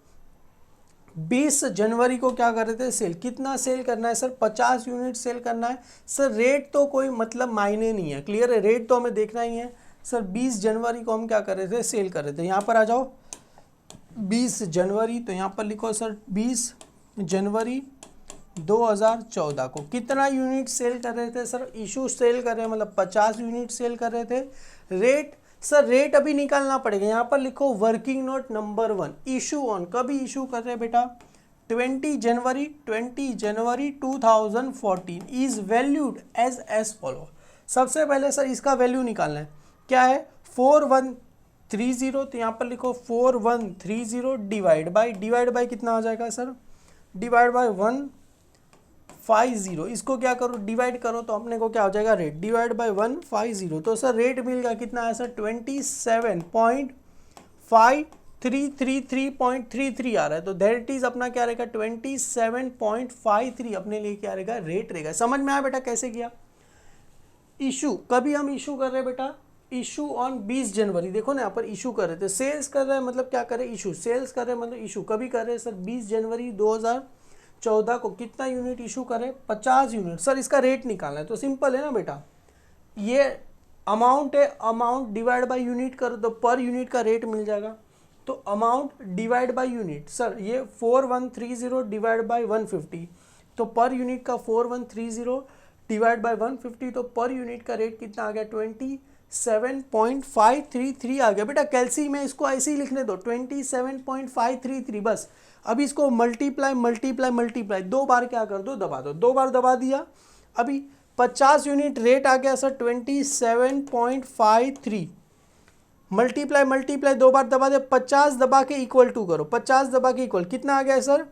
A: 20 जनवरी को क्या कर रहे थे सेल, कितना सेल करना है सर 50 यूनिट सेल करना है। सर रेट तो कोई मतलब मायने नहीं है, क्लियर है, रेट तो हमें देखना ही है। सर 20 जनवरी को हम क्या कर रहे थे सेल कर रहे थे। यहाँ पर आ जाओ 20 जनवरी, तो यहाँ पर लिखो सर 20 जनवरी 2014 को कितना यूनिट सेल कर रहे थे सर, इशू सेल कर रहे हैं मतलब 50 यूनिट सेल कर रहे थे। रेट, सर रेट अभी निकालना पड़ेगा। यहाँ पर लिखो working note number 1, issue on, कभी इशू कर रहे हैं बेटा 20 जनवरी 2014 इज वैल्यूड एज फॉलो। सबसे पहले सर इसका वैल्यू निकालना है, क्या है 4130, तो यहाँ पर लिखो 4130 डिवाइड बाय कितना आ जाएगा सर, डिवाइड बाय 150, इसको क्या करो डिवाइड करो तो अपने को क्या हो जाएगा रेट, डिवाइड बाय 150, तो सर रेट मिल गया कितना है सर 27.5333.33 आ रहा है, तो दैट इज अपना क्या रहेगा 27.53 अपने लिए क्या रहेगा रेट रहेगा। समझ में आया बेटा कैसे किया। इशू कभी हम इशू कर रहे हैं बेटा, इशू ऑन 20 जनवरी, देखो ना यहाँ पर इशू कर रहे थे, सेल्स कर रहे हैं मतलब क्या कर रहे हैं इशू, सेल्स कर रहे हैं मतलब इशू कभी कर रहे हैं सर 20 जनवरी 2014 को कितना यूनिट इशू करें 50 यूनिट। सर इसका रेट निकालना है तो सिंपल है ना बेटा, ये अमाउंट है, अमाउंट डिवाइड बाय यूनिट करो तो पर यूनिट का रेट मिल जाएगा, तो amount divide by unit, sir ये 4130 डिवाइड बाय 150, तो पर यूनिट का 4130 डिवाइड बाय 150, तो पर यूनिट का रेट कितना आ गया 27.533 आ गया। बेटा कैलसी में इसको ऐसे ही लिखने दो 27.533 बस। अब इसको मल्टीप्लाई 2 बार क्या कर दो दबा दो, 2 बार दबा दिया, अभी 50 यूनिट रेट आ गया सर 27.53, मल्टीप्लाई 2 बार दबा दे, 50 दबा के इक्वल टू करो, 50 दबा के इक्वल कितना आ गया सर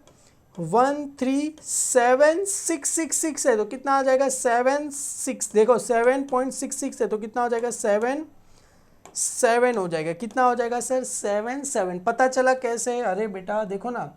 A: 13766 है, तो कितना आ जाएगा 76, देखो 7.66 है तो कितना हो जाएगा 7 हो जाएगा, कितना हो जाएगा सर 7 पता चला कैसे, अरे बेटा देखो ना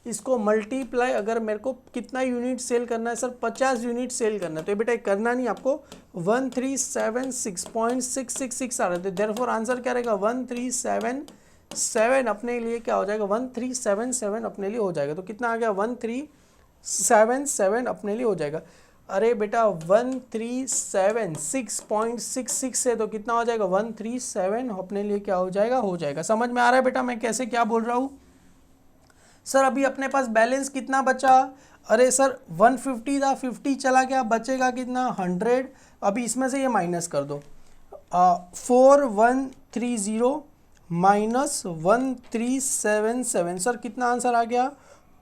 A: इसको मल्टीप्लाई, अगर मेरे को कितना यूनिट सेल करना है सर 50 यूनिट सेल करना है, तो बेटा करना नहीं आपको 1376.666 आ रहा है, देयरफॉर आंसर क्या रहेगा 1377 अपने लिए क्या हो जाएगा 1377 अपने लिए हो जाएगा, तो कितना आ गया 1377 अपने लिए हो जाएगा। अरे बेटा 1376.66 है तो कितना हो जाएगा 137 अपने लिए क्या हो जाएगा। समझ में आ रहा है बेटा मैं कैसे क्या बोल रहा हूँ। सर अभी अपने पास बैलेंस कितना बचा, अरे सर 150 था, 50 चला गया, बचेगा कितना 100, अभी इसमें से ये माइनस कर दो 4130 माइनस 1377, सर कितना आंसर आ गया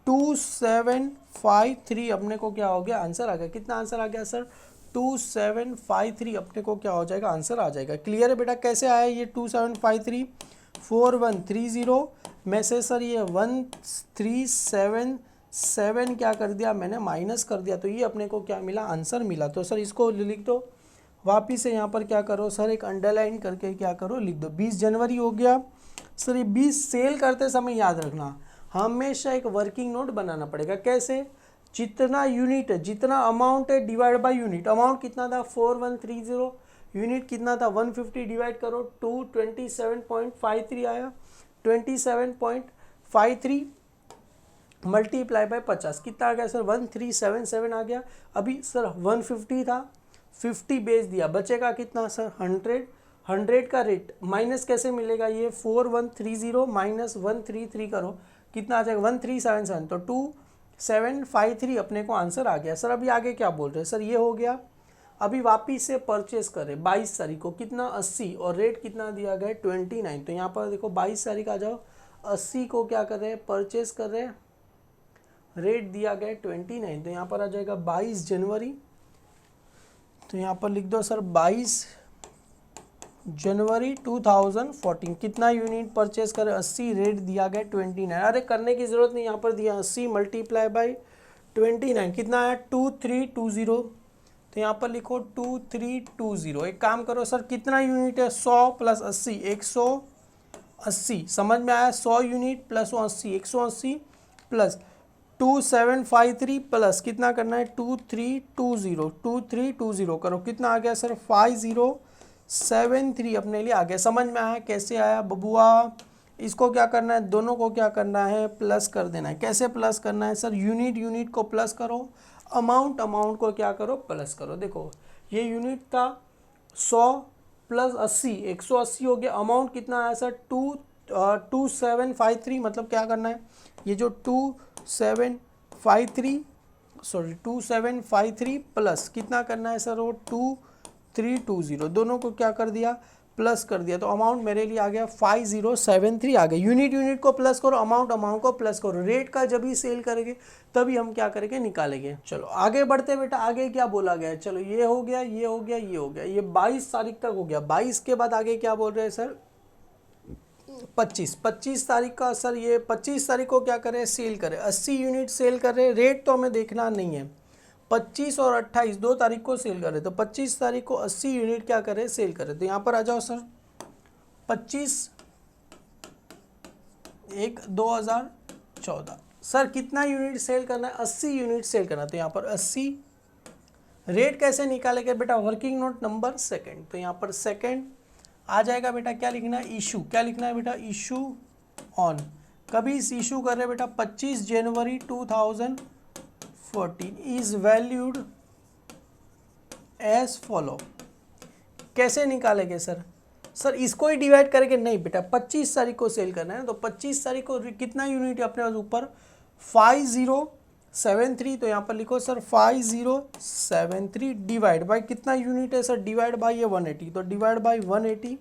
A: 2753 अपने को क्या हो गया आंसर आ गया, कितना आंसर आ गया सर 2753 अपने को क्या हो जाएगा आंसर आ जाएगा। क्लियर है बेटा कैसे आया ये 2753, 4130 में से सर ये 1377 क्या कर दिया मैंने माइनस कर दिया, तो ये अपने को क्या मिला आंसर मिला। तो सर इसको लिख दो वापिस से यहाँ पर क्या करो सर एक अंडरलाइन करके क्या करो लिख दो 20 जनवरी हो गया। सर ये 20 सेल करते समय याद रखना हमेशा एक वर्किंग नोट बनाना पड़ेगा, कैसे जितना यूनिट है जितना अमाउंट है डिवाइड बाय यूनिट, अमाउंट कितना था 4130, यूनिट कितना था 150 डिवाइड करो 27.53 आया, 27.53 मल्टीप्लाई बाय 50 कितना आ गया सर 1377 आ गया। अभी सर 150 था 50 बेच दिया, बचेगा कितना सर 100 का रेट माइनस कैसे मिलेगा, ये 4130 माइनस 133 करो कितना आ जाएगा 1377, तो 2753 अपने को आंसर आ गया। सर अभी आगे क्या बोल रहे हैं सर ये हो गया। अभी वापिस से परचेस करें 22 तारीख को कितना 80 और रेट कितना दिया गया 29, तो यहाँ पर देखो 22 तारीख आ जाओ 80 को क्या कर रहे हैं परचेस कर रहे हैं, रेट दिया गया 29, तो यहाँ पर आ जाएगा 22 जनवरी, तो यहाँ पर लिख दो सर 22 जनवरी 2014 कितना यूनिट परचेस करें 80, रेट दिया गया 29, अरे करने की ज़रूरत नहीं यहाँ पर दिया 80 मल्टीप्लाई बाई 29 कितना आया 2320, तो यहाँ पर लिखो 2320। एक काम करो सर कितना यूनिट है 100 प्लस 80 180, समझ में आया 100 यूनिट प्लस 180 180 प्लस 2753 प्लस कितना करना है 2320 करो कितना आ गया सर 5073 अपने लिए आ गया। समझ में आया कैसे आया बबुआ, इसको क्या करना है दोनों को क्या करना है प्लस कर देना है। कैसे प्लस करना है सर यूनिट को प्लस करो, अमाउंट को क्या करो प्लस करो। देखो ये यूनिट था 100 प्लस 80 180 हो गया, अमाउंट कितना आया सर 2753, मतलब क्या करना है ये जो 2753 प्लस कितना करना है सर वो 2320, दोनों को क्या कर दिया प्लस कर दिया तो अमाउंट मेरे लिए आ गया 5073 आ गया। यूनिट यूनिट को प्लस करो, अमाउंट अमाउंट को प्लस करो। रेट का जब ही सेल करेंगे तभी हम क्या करेंगे, निकालेंगे। चलो आगे बढ़ते बेटा, आगे क्या बोला गया है। चलो ये हो गया, ये हो गया, ये हो गया, ये 22 तारीख तक हो गया। 22 के बाद आगे क्या बोल रहे हैं सर, 25 तारीख का। सर ये 25 तारीख को क्या करें, सेल करें, 80 यूनिट सेल कर रहे हैं। रेट तो हमें देखना नहीं है। 25 और 28 2 तारीख को सेल करें, तो 25 तारीख को 80 यूनिट क्या करें, सेल करें। तो यहाँ पर आ जाओ सर, 25/1/2014। सर कितना यूनिट सेल करना है, 80 यूनिट सेल करना है। तो यहाँ पर 80। रेट कैसे निकालेंगे बेटा, वर्किंग नोट नंबर सेकंड। तो यहाँ पर सेकंड आ जाएगा बेटा, क्या लिखना है, इशू। क्या लिखना है बेटा, इशू ऑन। कभी इस इशू कर रहे बेटा, 25 जनवरी 2014 इज वैल्यूड एज फॉलो। कैसे निकालेंगे सर, सर इसको ही डिवाइड करेंगे, नहीं बेटा 25 तारीख को सेल करना है। तो 25 तारीख को कितना यूनिट है अपने पास ऊपर, 5073। तो यहाँ पर लिखो सर 5073 डिवाइड बाय कितना यूनिट है सर, डिवाइड बाय ये 180। तो डिवाइड बाय 180।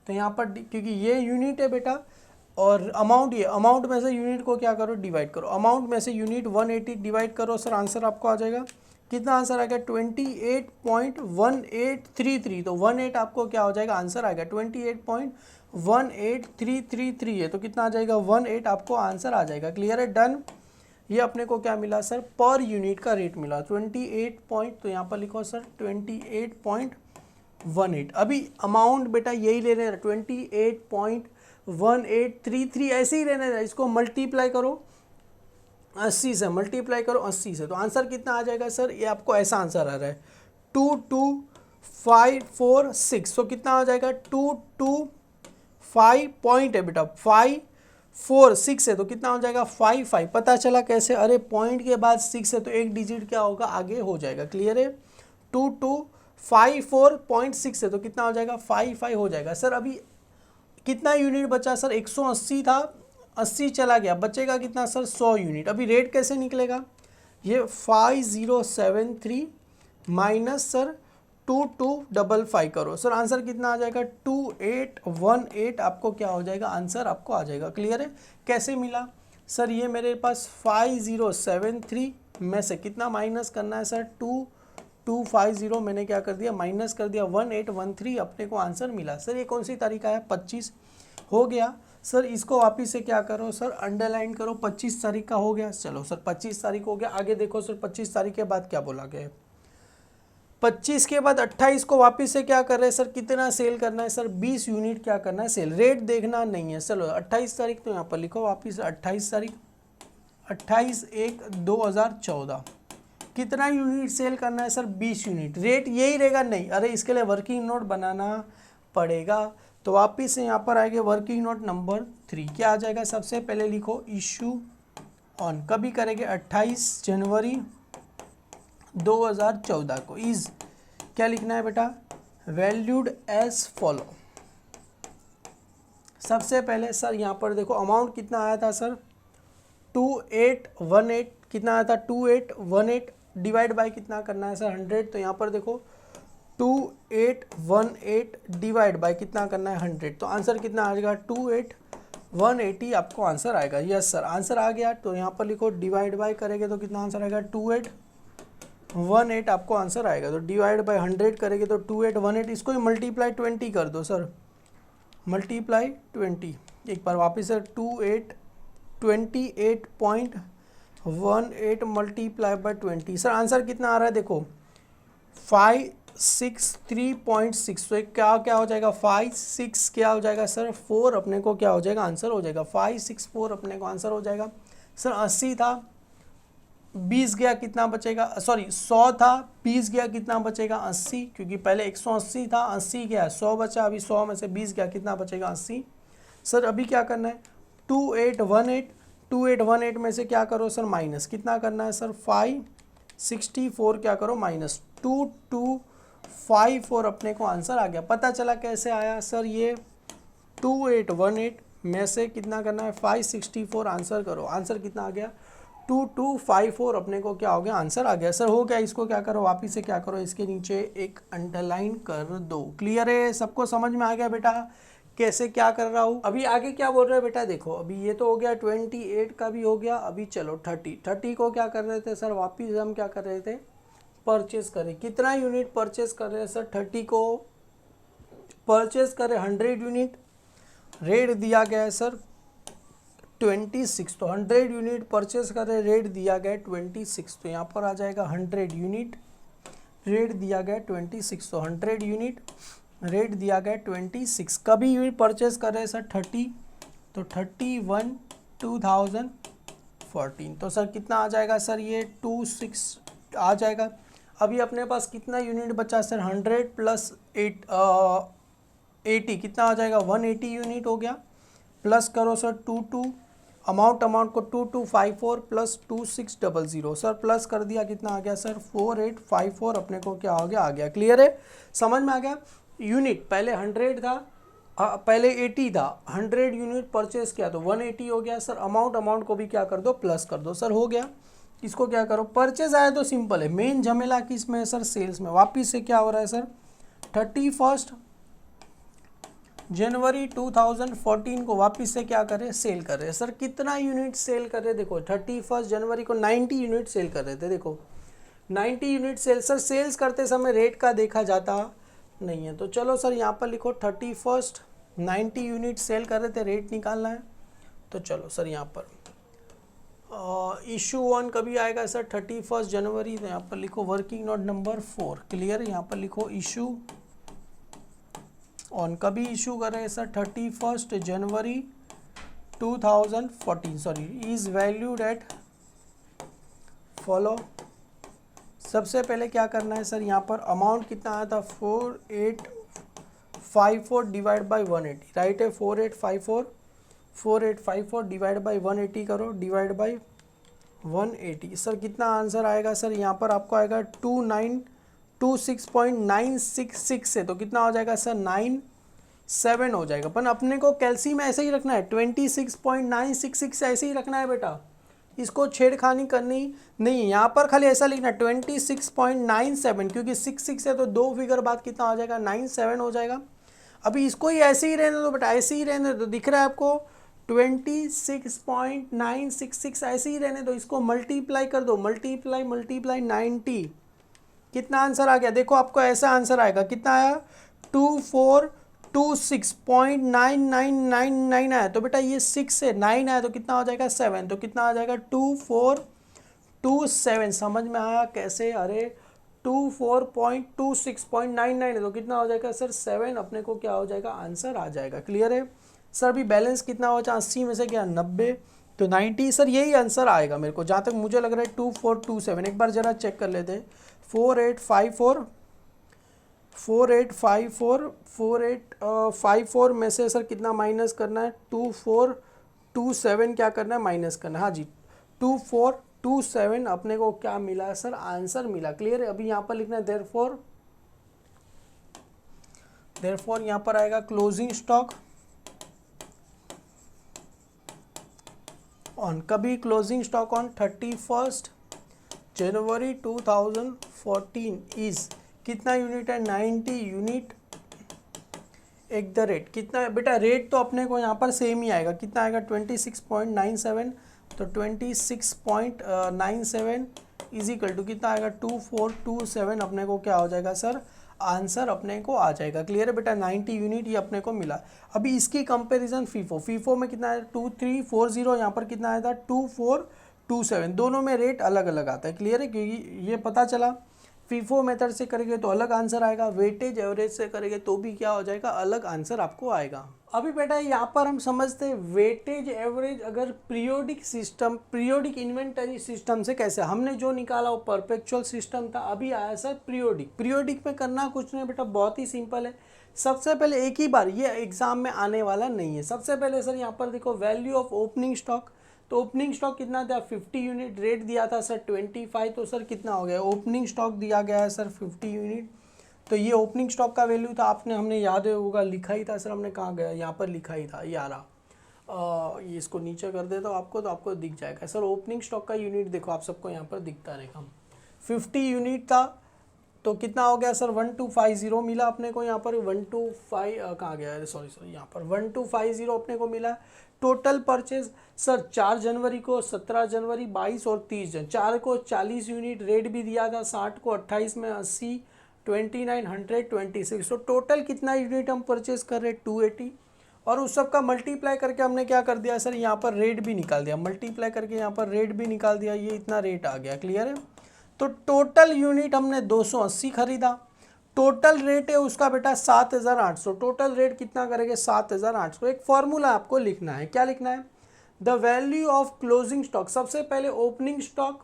A: तो यहाँ पर क्योंकि ये यूनिट है बेटा और अमाउंट, ये अमाउंट में से यूनिट को क्या करो, डिवाइड करो। अमाउंट में से यूनिट 180 डिवाइड करो सर, आंसर आपको आ जाएगा कितना, आंसर आ गया 28.1833। तो 18 आपको क्या हो जाएगा, आंसर आ गया 28.18333 है। तो कितना आ जाएगा, 18 आपको आंसर आ जाएगा। क्लियर है, डन। ये अपने को क्या मिला सर, पर यूनिट का रेट मिला 28 तो यहाँ पर लिखो सर 28.18। अभी अमाउंट बेटा यही ले रहे हैं 28.1833, ऐसे ही रहने रहा। इसको मल्टीप्लाई करो 80 से, मल्टीप्लाई करो 80 से। तो आंसर कितना आ जाएगा सर, ये आपको ऐसा आंसर आ रहा है 22546। तो कितना आ जाएगा, 225 पॉइंट है बेटा, 546 है तो कितना हो जाएगा 55। पता चला कैसे, अरे पॉइंट के बाद 6 है तो एक डिजिट क्या होगा, आगे हो जाएगा। क्लियर है, 2254.6 है तो कितना हो जाएगा 55 हो जाएगा। सर अभी कितना यूनिट बचा सर, 180 था, 80 चला गया, बचेगा कितना सर, 100 यूनिट। अभी रेट कैसे निकलेगा, ये 5073 माइनस सर 2255 करो सर, आंसर कितना आ जाएगा 2818 आपको क्या हो जाएगा, आंसर आपको आ जाएगा। क्लियर है, कैसे मिला सर, ये मेरे पास 5073 में से कितना माइनस करना है सर, 2250 मैंने क्या कर दिया, माइनस कर दिया, 1813 अपने को आंसर मिला। सर ये कौन सी तारीख आया, 25 हो गया। सर इसको वापिस से क्या करो सर, अंडरलाइन करो, 25 तारीख का हो गया। चलो सर 25 तारीख हो गया। आगे देखो सर 25 तारीख के बाद क्या बोला गया है, 25 के बाद 28 को वापस से क्या कर रहे हैं सर, कितना सेल करना है सर, 20 यूनिट क्या करना है सेल, रेट देखना नहीं है। चलो 28 तारीख तो यहाँ पर लिखो वापस, 28 तारीख 28/1/2014 कितना यूनिट सेल करना है सर, 20 यूनिट। रेट यही रहेगा, नहीं, अरे इसके लिए वर्किंग नोट बनाना पड़ेगा। तो वापिस से यहाँ पर आएगा वर्किंग नोट नंबर 3। क्या आ जाएगा, सबसे पहले लिखो इशू ऑन, कभी करेंगे 28 जनवरी 2014 को, इज क्या लिखना है बेटा, वैल्यूड एज फॉलो। सबसे पहले सर यहाँ पर देखो अमाउंट कितना आया था सर, 2818 कितना आया था, 2818 डिवाइड बाय कितना करना है सर, 100। तो यहाँ पर देखो 2818 डिवाइड बाय कितना करना है, 100। तो आंसर कितना आ जाएगा, 28180 आपको आंसर आएगा। यस सर, आंसर आ गया। तो यहाँ पर लिखो डिवाइड बाय करेंगे तो कितना आंसर आएगा, 2818 आपको आंसर आएगा। तो डिवाइड बाय 100 करेंगे तो 2818, इसको ही मल्टीप्लाई 20 कर दो सर, मल्टीप्लाई 20। एक बार वापस sir 28.18 multiply by 20। Sir answer कितना आ रहा है, देखो 563.6। तो क्या क्या हो जाएगा, 56 क्या हो जाएगा सर, 4 अपने को क्या हो जाएगा, आंसर हो जाएगा 564 अपने को आंसर हो जाएगा। सर 80 था, 20 गया, कितना बचेगा, सॉरी 100 था, 20 गया, कितना बचेगा 80, क्योंकि पहले 180 था, 80 गया, 100 बचा, अभी 100 में से 20 गया, कितना बचेगा 80। सर अभी क्या करना है, 2818 में से क्या करो सर, माइनस कितना करना है सर, 564 क्या करो, माइनस 2254 अपने को आंसर आ गया। पता चला कैसे आया सर, ये 2818 में से कितना करना है, 564 आंसर करो, आंसर कितना आ गया 2254 अपने को क्या हो गया, आंसर आ गया। सर हो गया, इसको क्या करो, वापिस से क्या करो, इसके नीचे एक अंडरलाइन कर दो। क्लियर है, सबको समझ में आ गया बेटा कैसे क्या कर रहा हूँ। अभी आगे क्या बोल रहे हैं बेटा, देखो अभी ये तो हो गया 28 का भी हो गया। अभी चलो 30 को क्या कर रहे थे सर, वापिस हम क्या कर रहे थे, परचेस करें। कितना यूनिट परचेस कर रहे हैं सर, 30 को परचेस करें 100 यूनिट, रेट दिया गया है सर 26। तो 100 यूनिट परचेस करें, रेट दिया गया है 26। तो यहाँ पर आ जाएगा 100 यूनिट, रेट दिया गया 26। तो 100 यूनिट, रेट दिया गया 26। कभी यूनिट परचेस कर रहे हैं सर 30, तो 31 2014। तो सर कितना आ जाएगा सर, ये 26 आ जाएगा। अभी अपने पास कितना यूनिट बचा सर, 100 प्लस 80 कितना आ जाएगा, 180 यूनिट हो गया। प्लस करो सर 22 अमाउंट को 2254 प्लस 2600 सर, प्लस कर दिया, कितना आ गया सर 4854 अपने को क्या हो गया, आ गया। क्लियर है, समझ में आ गया। यूनिट पहले 100 था, पहले 80 था, 100 यूनिट परचेस किया तो 180 हो गया सर। अमाउंट को भी क्या कर दो, प्लस कर दो सर, हो गया। इसको क्या करो, परचेज आया तो सिंपल है, मेन झमेला किस में है सर, सेल्स में। वापिस से क्या हो रहा है सर, 31 जनवरी 2014 को वापस से क्या कर रहे हैं, सेल कर रहे हैं। सर कितना यूनिट सेल कर रहे हैं, देखो 31 जनवरी को 90 यूनिट सेल कर रहे थे। देखो 90 यूनिट सेल, सर सेल्स करते समय रेट का देखा जाता नहीं है, तो चलो सर यहाँ पर लिखो 31 90 यूनिट सेल कर रहे थे, रेट निकालना है। तो चलो सर यहाँ पर इशू 1 कभी आएगा सर, 31 जनवरी। तो यहाँ पर लिखो वर्किंग नोट नंबर 4। क्लियर, यहाँ पर लिखो इशू ऑन कभी इशू कर रहे हैं sir, 31 January 2014 sorry, is valued at follow. सबसे पहले क्या करना है सर, यहाँ पर अमाउंट कितना आया था, 4854 डिवाइड बाई 180, राइट है। 4854 डिवाइड बाई 180 करो, डिवाइड बाई 180। सर कितना आंसर आएगा सर, यहाँ पर आपको आएगा 26.966 है, तो कितना हो जाएगा सर 97 हो जाएगा। पर अपने को कैल्शियम ऐसे ही रखना है, 26.966 ऐसे ही रखना है बेटा, इसको छेड़खानी करनी नहीं है। यहाँ पर खाली ऐसा लिखना है 26.97, क्योंकि 66 है तो दो फिगर बाद कितना हो जाएगा, 97 हो जाएगा। अभी इसको ही ऐसे ही रहने दो बेटा, ऐसे ही रहने दो, दिख रहा है आपको 26.966 ऐसे ही रहने दो। इसको मल्टीप्लाई कर दो, मल्टीप्लाई 90, कितना आंसर आ गया, देखो आपको ऐसा आंसर आएगा, कितना आया 2426.9999 आया। तो बेटा ये 6 है, 9 आया तो कितना हो जाएगा 7, तो कितना आ जाएगा 2427। समझ में आया कैसे, अरे 24.26.99 है तो कितना हो जाएगा सर 7, अपने को क्या हो जाएगा, आंसर आ जाएगा। क्लियर है सर। अभी बैलेंस कितना हो जाए, 80 में से क्या 90, तो 90 सर यही आंसर आएगा मेरे को, जहाँ तक मुझे लग रहा है 2427। एक बार ज़रा चेक कर लेते हैं, 4854 में से सर कितना माइनस करना है, 2427 क्या करना है, माइनस करना है। हाँ जी 2427 अपने को क्या मिला सर, आंसर मिला। क्लियर है। अभी यहाँ पर लिखना है देयरफॉर यहाँ पर आएगा क्लोजिंग स्टॉक ऑन कभी closing stock on 31 January 2014 is कितना यूनिट है, 90 यूनिट एट द रेट। कितना है बेटा, रेट तो अपने को यहाँ पर सेम ही आएगा, कितना आएगा 26.97, तो 26.97 इज इक्वल टू कितना आएगा 2427 अपने को क्या हो जाएगा सर, आंसर अपने को आ जाएगा। क्लियर है बेटा, 90 यूनिट ये अपने को मिला। अभी इसकी कंपैरिजन फीफो में कितना है 2340, यहाँ पर कितना आया था 2427, दोनों में रेट अलग अलग आता है। क्लियर है, क्योंकि ये पता चला फीफो मेथड से करेंगे तो अलग आंसर आएगा, वेटेज एवरेज से करेंगे तो भी क्या हो जाएगा, अलग आंसर आपको आएगा। अभी बेटा यहाँ पर हम समझते हैं वेटेज एवरेज अगर पीरियोडिक इन्वेंटरी सिस्टम से कैसे, हमने जो निकाला वो परपेचुअल सिस्टम था, अभी आया सर पीरियोडिक में करना कुछ नहीं बेटा, बहुत ही सिंपल है। सबसे पहले एक ही बार, ये एग्जाम में आने वाला नहीं है। सबसे पहले सर यहाँ पर देखो वैल्यू ऑफ ओपनिंग स्टॉक, तो ओपनिंग स्टॉक कितना था 50 यूनिट, रेट दिया था सर 25, तो सर कितना हो गया, ओपनिंग स्टॉक दिया गया है सर 50 यूनिट, तो ये ओपनिंग स्टॉक का वैल्यू था। हमने याद होगा लिखा ही था सर, हमने कहाँ गया, यहाँ पर लिखा ही था, 11। ये इसको नीचे कर देता हूँ आपको, तो आपको दिख जाएगा सर। ओपनिंग स्टॉक का यूनिट देखो आप सबको यहाँ पर दिखता रहेगा, 50 यूनिट था तो कितना हो गया सर 1250 मिला अपने को यहाँ पर। 125 कहाँ गया है, सॉरी यहाँ पर 1250 अपने को मिला। टोटल परचेज सर 4 जनवरी को, 17 जनवरी, 22 और 30 जन, 4 को 40 यूनिट, रेट भी दिया था 60 को, 28 में 80, 2926, तो टोटल कितना यूनिट हम परचेज कर रहे हैं 280। और उस सब का मल्टीप्लाई करके हमने क्या कर दिया सर, यहाँ पर रेट भी निकाल दिया, मल्टीप्लाई करके यहाँ पर रेट भी निकाल दिया, ये इतना रेट आ गया। क्लियर है। तो टोटल यूनिट हमने 280 खरीदा, टोटल रेट है उसका बेटा 7800। टोटल रेट कितना करेंगे 7800। एक फॉर्मूला आपको लिखना है, क्या लिखना है, the value of closing stock, सबसे पहले ओपनिंग स्टॉक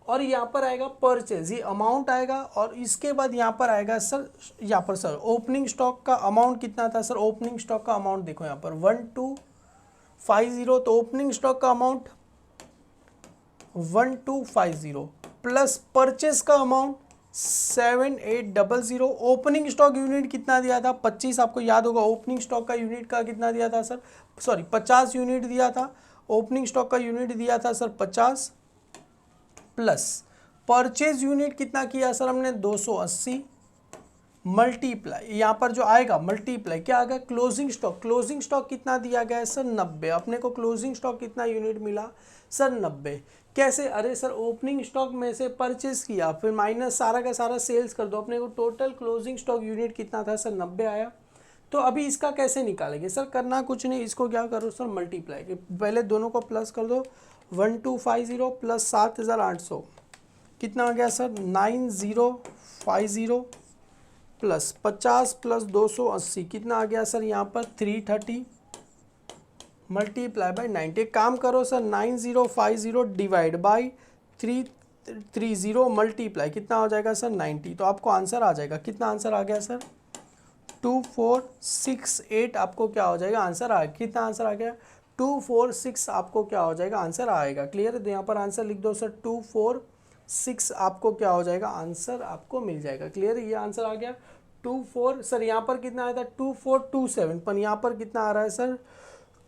A: और यहाँ पर आएगा परचेज, ये अमाउंट आएगा, और इसके बाद यहाँ पर आएगा सर, यहाँ पर सर ओपनिंग स्टॉक का अमाउंट कितना था सर, ओपनिंग स्टॉक का अमाउंट देखो यहाँ पर 1250, तो ओपनिंग स्टॉक का अमाउंट 1250 प्लस परचेज का अमाउंट 7800। ओपनिंग स्टॉक यूनिट कितना दिया था 25, आपको याद होगा ओपनिंग स्टॉक का यूनिट का कितना दिया था सर, सॉरी 50 यूनिट दिया था, ओपनिंग स्टॉक का यूनिट दिया था सर 50, प्लस परचेज यूनिट कितना किया सर हमने 280, मल्टीप्लाई यहाँ पर जो आएगा मल्टीप्लाई क्या आ गया क्लोजिंग स्टॉक, क्लोजिंग स्टॉक कितना दिया गया है सर 90, अपने को क्लोजिंग स्टॉक कितना यूनिट मिला सर 90। कैसे, अरे सर ओपनिंग स्टॉक में से परचेज किया फिर माइनस सारा का सारा सेल्स कर दो, अपने को टोटल क्लोजिंग स्टॉक यूनिट कितना था सर 90 आया। तो अभी इसका कैसे निकालेंगे सर, करना कुछ नहीं, इसको क्या करो सर मल्टीप्लाई, पहले दोनों को प्लस कर दो, 1250 प्लस 7800 कितना आ गया सर 9050 प्लस 50 प्लस 280 कितना आ गया सर यहाँ पर 330 मल्टीप्लाई बाय 90। काम करो सर 9050 डिवाइड बाई 330 मल्टीप्लाई कितना हो जाएगा सर 90, तो आपको आंसर आ जाएगा, कितना आंसर आ गया सर 2468, आपको क्या हो जाएगा आंसर आएगा, कितना आंसर आ गया 246, आपको क्या हो जाएगा आंसर आएगा। क्लियर है, तो यहाँ पर आंसर लिख दो सर 246, आपको क्या हो जाएगा आंसर आपको मिल जाएगा। क्लियर है, ये आंसर आ गया 24, सर यहाँ पर कितना आया था 2427, पर यहाँ पर कितना आ रहा है सर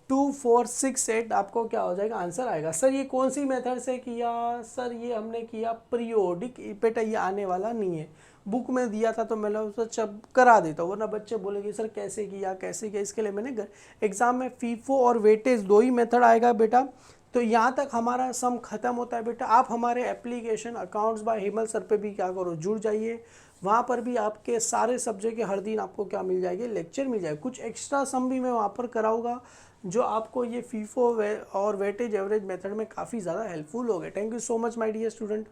A: 2468, आपको क्या हो जाएगा आंसर आएगा। सर ये कौन सी मेथड से किया सर, ये हमने किया पीरियोडिक, बेटा ये आने वाला नहीं है, बुक में दिया था तो मैं उसको करा देता हूँ, वरना बच्चे बोलेंगे सर कैसे किया कैसे किया, इसके लिए मैंने एग्जाम में फीफो और वेटेज दो ही मेथड आएगा बेटा। तो यहाँ तक हमारा सम खत्म होता है बेटा। आप हमारे application accounts bye Hemal sir पे भी क्या करो जुड़ जाइए, वहाँ पर भी आपके सारे सब्जेक्ट के हर दिन आपको क्या मिल जाएगी लेक्चर मिल जाएगा, कुछ एक्स्ट्रा सम भी मैं वहाँ पर कराऊंगा जो आपको ये फीफो और वेटेज एवरेज मेथड में काफ़ी ज़्यादा हेल्पफुल हो गए। Thank you so much my dear student.